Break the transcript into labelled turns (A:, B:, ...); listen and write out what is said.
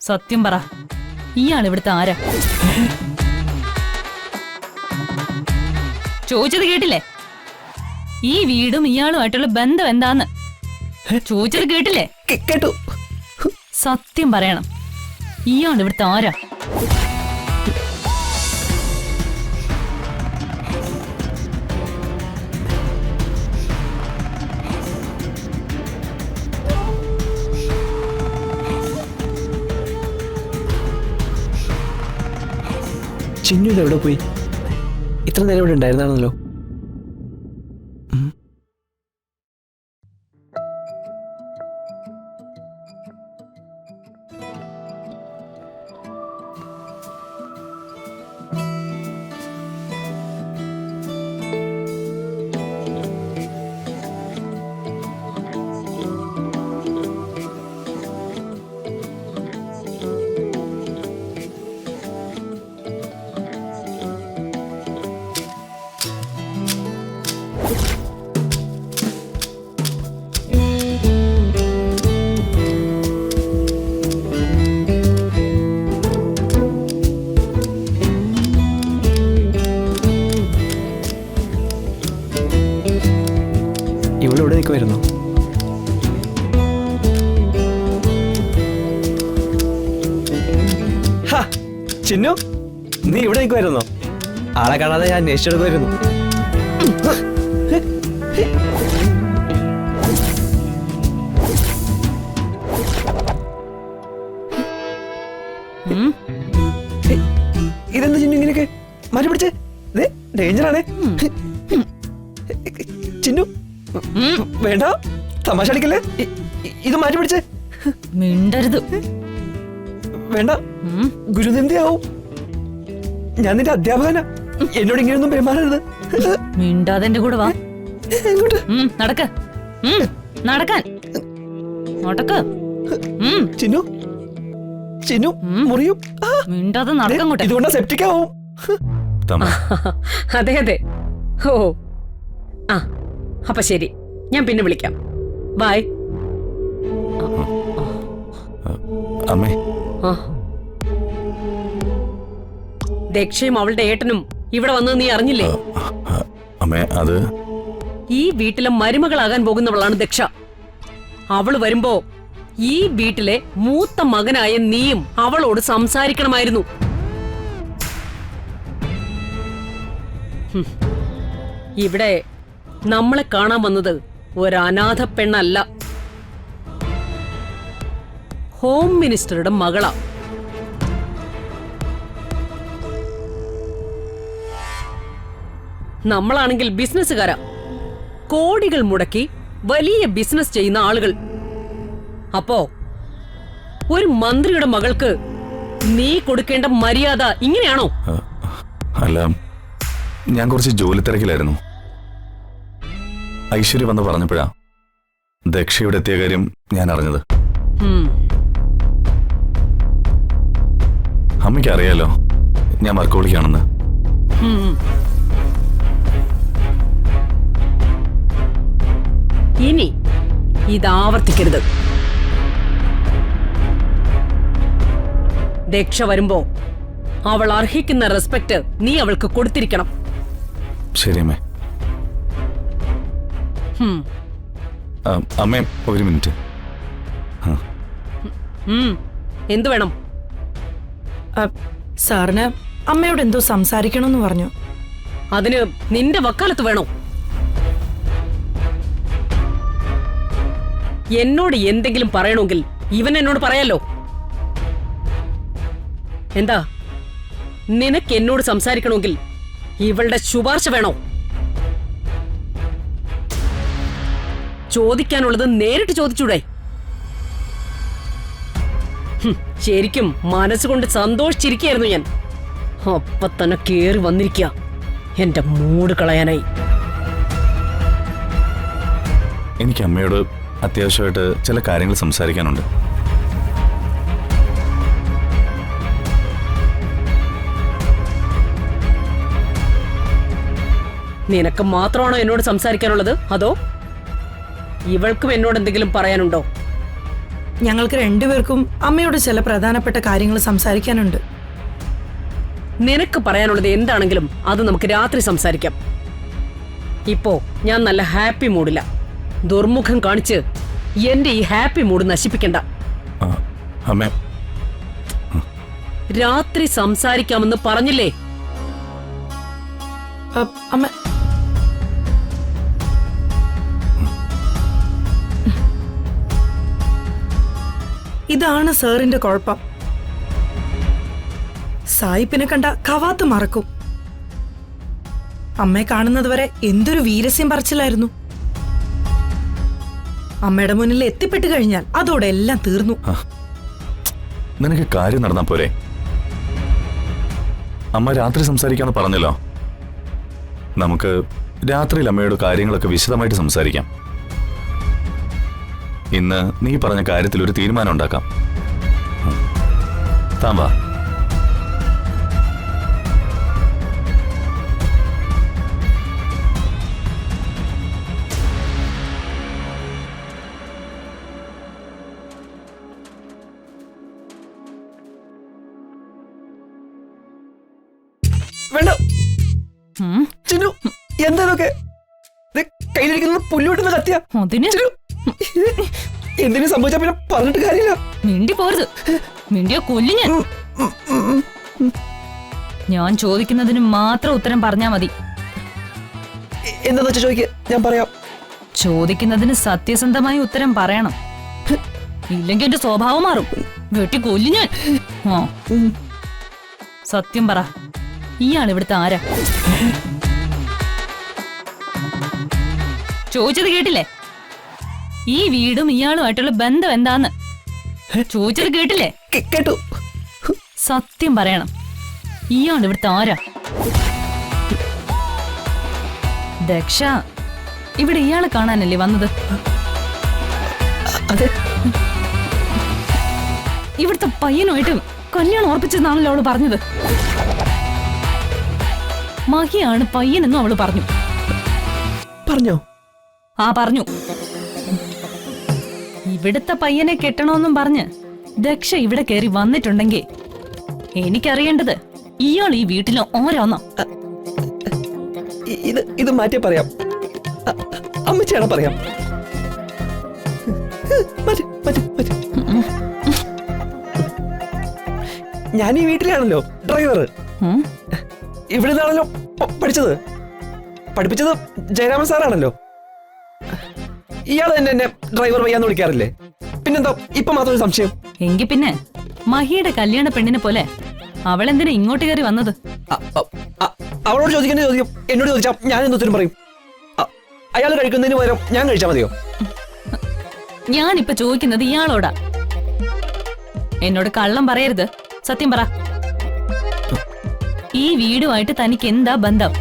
A: സത്യം പറ, ഇയാൾ ഇവിടുത്തെ ആരാ? ചോദിച്ചത് കേട്ടില്ലേ? ഈ വീടും ഇയാളുമായിട്ടുള്ള ബന്ധം എന്താന്ന് ചോദിച്ചത് കേട്ടില്ലേ?
B: കേട്ടു.
A: സത്യം പറയണം, ഇയാൾ ഇവിടുത്തെ ആരാ?
B: ചിന്നു എവിടെ പോയി? ഇത്ര നേരം ഇവിടെ ഉണ്ടായിരുന്നാണല്ലോ. ഇവളിവിടെ നിൽക്കുമായിരുന്നു. ചിന്നു, നീ ഇവിടെ നിൽക്കുമായിരുന്നോ? ആളെ കാണാതെ ഞാൻ അന്വേഷിച്ചെടുക്കുമായിരുന്നു. ഇതെന്താ ചിന്നു ഇങ്ങനെയൊക്കെ മാറ്റി പിടിച്ചേ? ഡേഞ്ചറാണേ. ചിന്നു വേണ്ട, തമാശ കളിക്കല്ലേ. ഇത് മാറ്റി പിടിച്ചേ.
A: മിണ്ടരുത്.
B: വേണ്ട, ഗുരുനിന്ദയാവും. ഞാൻ നിന്റെ അധ്യാപകനാ, എന്നോട് ഇങ്ങനെയൊന്നും പെരുമാറരുത്.
A: മിണ്ടാതെ എന്റെ കൂടെ വാ. നടക്ക നടക്കാൻ നടക്ക്.
B: ചിന്നു, ചിന്നു മുറിയും.
A: മിണ്ടാതെ നടക്കങ്ങോട്ടെ.
B: ഇതുകൊണ്ടാ സെപ്റ്റിക് ആവും.
C: അതെ അതെ. ഓ ആ, അപ്പൊ ശരി, ഞാൻ പിന്നെ വിളിക്കാം. ബൈ.
D: അമ്മേ,
C: ദക്ഷയും അവളുടെ ഏട്ടനും ഇവിടെ വന്നത് നീ അറിഞ്ഞില്ലേ?
D: അമ്മേ, അത്
C: ഈ വീട്ടിലെ മരുമകളാകാൻ പോകുന്നവളാണ് ദക്ഷ. അവള് വരുമ്പോ ഈ വീട്ടിലെ മൂത്ത മകനായ നീയും അവളോട് സംസാരിക്കണമായിരുന്നു. ഇവിടെ നമ്മളെ കാണാൻ വന്നത് ഒരനാഥ പെണ്ണല്ല, ഹോം മിനിസ്റ്ററുടെ മകളാ. നമ്മളാണെങ്കിൽ ബിസിനസ്സുകാരാ, കോടികൾ മുടക്കി വലിയ ബിസിനസ് ചെയ്യുന്ന ആളുകൾ. അപ്പോ ഒരു മന്ത്രിയുടെ മകൾക്ക് നീ കൊടുക്കേണ്ട മര്യാദ ഇങ്ങനെയാണോ?
D: അല്ല, ഞാൻ കുറച്ച് ജോലി തിരക്കിലായിരുന്നു. ഐശ്വര്യ വന്ന് പറഞ്ഞപ്പോഴാ ദക്ഷയുടെ എത്തിയ കാര്യം ഞാൻ അറിഞ്ഞത്. അമ്മയ്ക്ക് അറിയാലോ ഞാൻ വർക്കോളിക്കാണെന്ന്.
C: ഇനി ഇതാവർത്തിക്കരുത്. ദക്ഷ വരുമ്പോ അവൾ അർഹിക്കുന്ന റെസ്പെക്ട് നീ അവൾക്ക് കൊടുത്തിരിക്കണം.
D: ശരി അമ്മേ. അമ്മേ, ഒരു മിനിറ്റ്.
C: എന്തു വേണം?
E: സാറിന് അമ്മയോട് എന്തോ സംസാരിക്കണമെന്ന് പറഞ്ഞു.
C: അതിന് നിന്റെ വക്കാലത്ത് വേണോ? എന്നോട് എന്തെങ്കിലും പറയണമെങ്കിൽ ഇവൻ എന്നോട് പറയാലോ. എന്താ, നിനക്ക് എന്നോട് സംസാരിക്കണമെങ്കിൽ ഇവളുടെ ശുപാർശ വേണോ? ചോദിക്കാനുള്ളത് നേരിട്ട് ചോദിച്ചൂടെ? ശരിക്കും മനസ്സുകൊണ്ട് സന്തോഷിച്ചിരിക്കുകയായിരുന്നു ഞാൻ. അപ്പൊ തന്നെ കേറി വന്നിരിക്കുക എന്റെ മൂഡ് കളയാനായി.
D: എനിക്ക് അമ്മയോട് അത്യാവശ്യമായിട്ട് ചില കാര്യങ്ങൾ സംസാരിക്കാനുണ്ട്.
C: നിനക്ക് മാത്രമാണോ എന്നോട് സംസാരിക്കാനുള്ളത്, അതോ ഇവൾക്കും എന്നോട് എന്തെങ്കിലും പറയാനുണ്ടോ?
E: ഞങ്ങൾക്ക് രണ്ടുപേർക്കും അമ്മയോട് ചില പ്രധാനപ്പെട്ട കാര്യങ്ങൾ സംസാരിക്കാനുണ്ട്.
C: നിനക്ക് പറയാനുള്ളത് എന്താണെങ്കിലും അത് നമുക്ക് രാത്രി സംസാരിക്കാം. ഇപ്പോ ഞാൻ നല്ല ഹാപ്പി മൂഡില്ല. ദുർമുഖം കാണിച്ച് എന്റെ ഈ ഹാപ്പി മൂഡ് നശിപ്പിക്കണ്ട.
D: ആ, അമ്മേ
C: രാത്രി സംസാരിക്കാമെന്ന് പറഞ്ഞില്ലേ?
E: അമ്മ ഇതാണ് സാറിന്റെ കുഴപ്പം. സായിപ്പിനെ കണ്ട കവാത്ത് മറക്കും. അമ്മയെ കാണുന്നത് വരെ എന്തൊരു വീരസ്യം പറച്ചിലായിരുന്നു. അമ്മയുടെ മുന്നിൽ എത്തിപ്പെട്ട് കഴിഞ്ഞാൽ അതോടെ എല്ലാം തീർന്നു.
D: നിനക്ക് കാര്യം നടന്നാ പോരെ? അമ്മ രാത്രി സംസാരിക്കാന്ന് പറഞ്ഞല്ലോ. നമുക്ക് രാത്രിയിൽ അമ്മയോട് കാര്യങ്ങളൊക്കെ വിശദമായിട്ട് സംസാരിക്കാം. ഇന്ന് നീ പറഞ്ഞ കാര്യത്തിൽ ഒരു തീരുമാനം ഉണ്ടാക്കാം. താൻ വാ.
B: വേണ്ട
A: ഉം,
B: ചിന്നു, എന്താ ഇതൊക്കെ? ദേ, കയ്യിലിരിക്കുന്നത് പുല്ലുവിട്ടുന്ന കത്തിയാ.
A: അതിന്
B: ചിന്നു, എന്തിനു സംഭവിച്ചാ പിന്നെ പറഞ്ഞിട്ട് കാര്യമില്ല.
A: മിണ്ടി പോരുത്. മിണ്ടിയോ കൊല്ലു ഞാൻ. ഞാൻ ചോദിക്കുന്നതിന് മാത്രം ഉത്തരം പറഞ്ഞാ മതി.
B: എന്താന്ന് വെച്ചാ ചോദിക്ക, ഞാൻ പറയാം.
A: ചോദിക്കുന്നതിന് സത്യസന്ധമായ ഉത്തരം പറയണം. ഇല്ലെങ്കിൽ എന്റെ സ്വഭാവം മാറും. വെട്ടി കൊല്ലു ഞാൻ. ആ, സത്യം പറ, ഇയാൾ ഇവിടുത്തെ ആരാ? ചോദിച്ചത് കേട്ടില്ലേ? ഈ വീടും ഇയാളുമായിട്ടുള്ള ബന്ധം എന്താന്ന് ചോദിച്ചത് കേട്ടില്ലേ?
B: കേട്ടു.
A: സത്യം പറയണം, ഇയാൾ ഇവിടുത്തെ ആരാ? ദക്ഷ ഇവിടെ ഇയാളെ കാണാനല്ലേ വന്നത്?
B: അതെ.
A: ഇവിടുത്തെ പയ്യനുമായിട്ട് കല്യാണം ഉറപ്പിച്ചെന്നാണല്ലോ അവള് പറഞ്ഞത്. മഹിയാണ് പയ്യനെന്നും അവള് പറഞ്ഞു.
B: പറഞ്ഞോ?
A: ആ പറഞ്ഞു. ഇവിടുത്തെ പയ്യനെ കെട്ടണമെന്നും പറഞ്ഞ് ദക്ഷ ഇവിടെ കയറി വന്നിട്ടുണ്ടെങ്കിൽ എനിക്കറിയേണ്ടത് ഇയാൾ ഈ വീട്ടിലെ ഓരോന്നോ.
B: ഇത് മാറ്റി പറയാം. അമ്മച്ചാണ് പറയാം. മാറ്റി, മാറ്റി, മാറ്റി. ഞാൻ ഈ വീട്ടിലാണല്ലോ ഡ്രൈവർ.
A: ഉം,
B: ഇവിടെ നിന്നാണല്ലോ പഠിച്ചത്. പഠിപ്പിച്ചത് ജയരാമൻ സാറാണല്ലോ. ഇയാൾ തന്നെ എന്നെ ഡ്രൈവർ വയ്യാന്ന് വിളിക്കാറില്ലേ? പിന്നെന്താ ഇപ്പൊ മാത്രം ഒരു സംശയം?
A: എങ്കി പിന്നെ മഹിയുടെ കല്യാണ പെണ്ണിനെ പോലെ അവളെന്തിനാ ഇങ്ങോട്ട് കയറി വന്നത്?
B: അവളോട് ചോദിക്കേണ്ട ചോദ്യം എന്നോട് ചോദിച്ചാ ഞാൻ എന്തുത്തരം പറയും? അയാൾ കഴിക്കുന്നതിന് പകരം ഞാൻ കഴിച്ചാ മതിയോ?
A: ഞാനിപ്പൊ ചോദിക്കുന്നത് ഇയാളോടാ. എന്നോട് കള്ളം പറയരുത്, സത്യം പറ. ഈ വീടുമായിട്ട് തനിക്ക് എന്താ ബന്ധം?